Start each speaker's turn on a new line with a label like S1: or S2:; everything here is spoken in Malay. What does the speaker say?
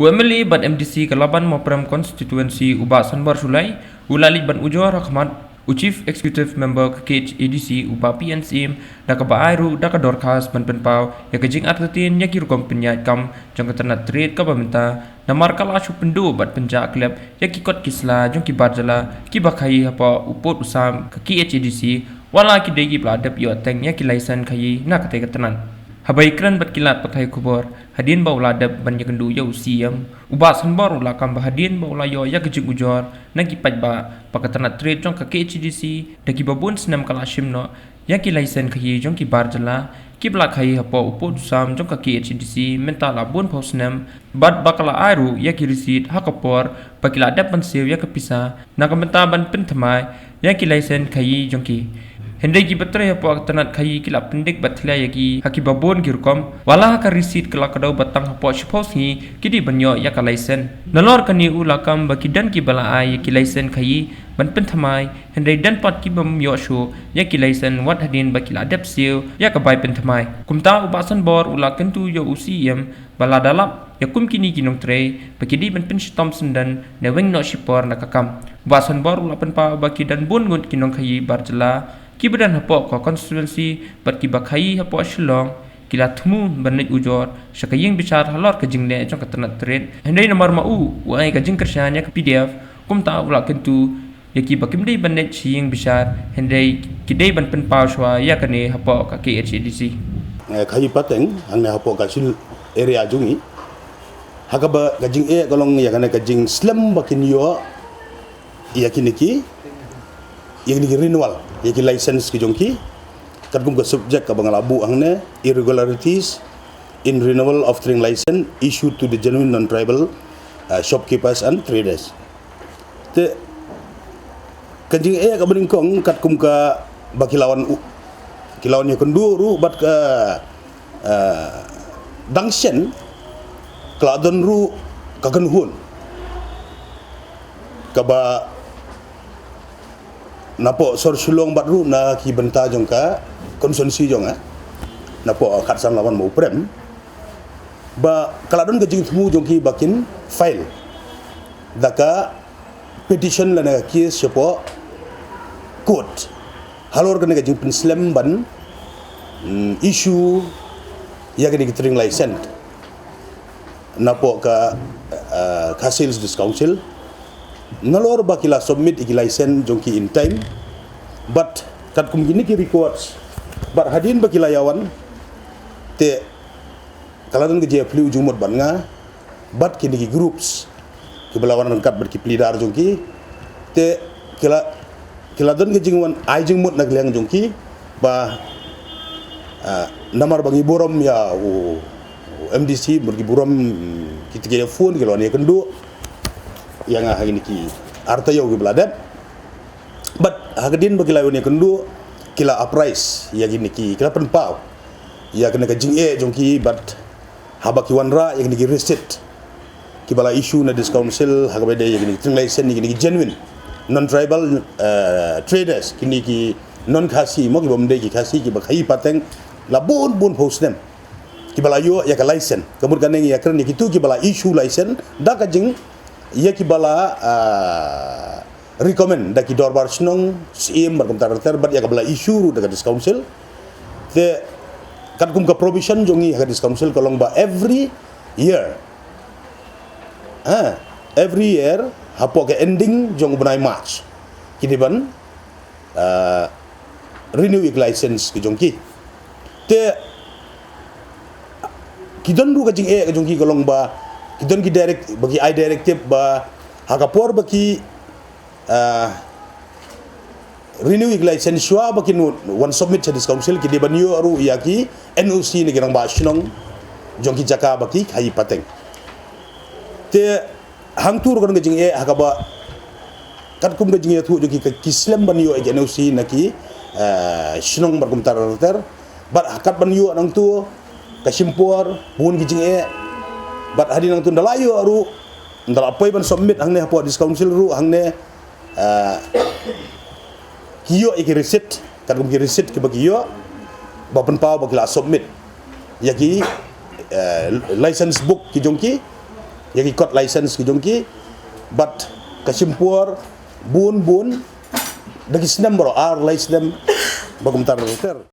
S1: UMLA ban MDC Kalaban Mopram Constituency Uba Sanbar Sulai Ulali ban Ujor Rahmat Chief Executive Member KH ADC Uba PNCM Daka Baairu Daka Dorkas ban penpau ya kejing atletin ya kirukom penyat kam jang ketanat trade ka pamenta namar kala asu pendu bat penjak klub ya kikot kisla jong ki barjala ki bakai apa upot usam ke KH ADC wala ki degi bladap yo teng ya ki license khai na kate ketenan Habai kran bat kilat pakai kubur hadin baula dab ban yakendu ya usiam uba sanbar ula kam hadin baula yo ya kejing ujor nagi pajba pakatana trade jong ka KHDC dagi babun senam kala shimno ya ki license khai jong ki barjala ki bla khai hapo upo sam jong ka KHDC mentala bun posnam bat bakala airu ya ki receipt hakapor pakila dab ban sew ya kapisa nakamenta ban penthamai ya ki license khai jong ki Hendai ki betre ya puak tanat khai kila pendik batla yagi haki babon girkom wala ka receipt kala kadau batang hapo shipos ni kidi banyo ya ka license nalor kani ulakam bakidan ki bala ai ki license khai ban penthamai hendai dan pat ki bam yo shu ya ki license wat hadin bakila dep siu ya ka bai penthamai kumta ubasan bor ulakan tu yo usiem bala dalap ya kum kini kinong tre bakidi ban pen stom sendan ne weng no shipor nakakam ubasan bor ulapan pa bakidan bun ngut kinong khai barjala Kibadan hapo ko constituency bat ki bakai hapo Shillong kila thumu banit ujor sakaying bicar halor ka jingle jong katanat trade hendai nomor mau wai ka jing kersanya ke PDF kum ta ula kentu yaki bakimdei banit ching bicar hendai kidei ban pen pawswa ya kane hapo ka KHDC
S2: khai pateng ang na hapo ka sil area jungi hakaba ka jing kolong ya kana ka jing slam bakin yo yakiniki yang ni renewal yaki license ki jongki kadgum ka subject ka bangalabu angne irregularities in renewal of trading license issued to the genuine non-tribal shopkeepers and traders te kanjing ka beningkong kadgum ka bakilawan kilawan yo kenduru bat ka dangshen kladon ru kagenhun kaba napo sor sulong batru na ki benta jong ka konsumsi jong napo khatsan lawan mo prem ba kaladon gajing thumu jong ki bakin file daka petition lana ki sepo court halor gane gajing penslam ban issue ya gane trading license napo ka sales council nalor bakila submit iki license jongki in time but kat kum gini ki records but hadin bakila yawan te kaladon ge pli ujumot banga but kini ki groups ki belawan kat ber ki plidar jongki te kiladon ge jingwan ai jingmot nagliang jongki ba namar bangi borom ya MDC bergi borom kita phone ki lone kendo yang hari ni arta yo gibladap but hagadin bagila yone kendu kila uprise ya gini ki kila penpau ya kena ka jing jongki but habaki wanra yang ni reset ki bala issue na this council hagabede ya gini trading license ni gini genuine non tribal traders kini ki non khasi mo ki bomde ki khasi ki bakai pateng labun bun postem ki bala yo ya ka license kemudian yang ya keren ki tu ki bala issue license da ka jing ia kibala recommend daki dorbar snong sim berkomentar terbat ya kabala issue dekat dis council te kat kum ka provision jongi ha dis council kolong ba every year hapo ke ending jong bunai march kidiban renew license ki jongki te kidon ru ka jing ka jongki kolong ba kidon ki direct bagi I directive ba hakapor baki renew license shwa baki one submit to this council ki de banyo aru yaki NOC ni girang ba shnong jongki jaka baki khai pateng te hangtur kan gajing hakaba kat kum gajing thu jongki ka kislam banyo NOC naki shnong barkum tar bat hakat banyo nang tu kasimpor bun gajing bat hadin nang tunda layo aru ndala poi ban submit hangne hapo dis council ru hangne kiyo iki receipt kan ki receipt ke bagiyo ba pen pau bagla submit yaki license book ki jongki Yang ikut license ke jongki, but kasimpur bun dagi senam bro ar license bagum tar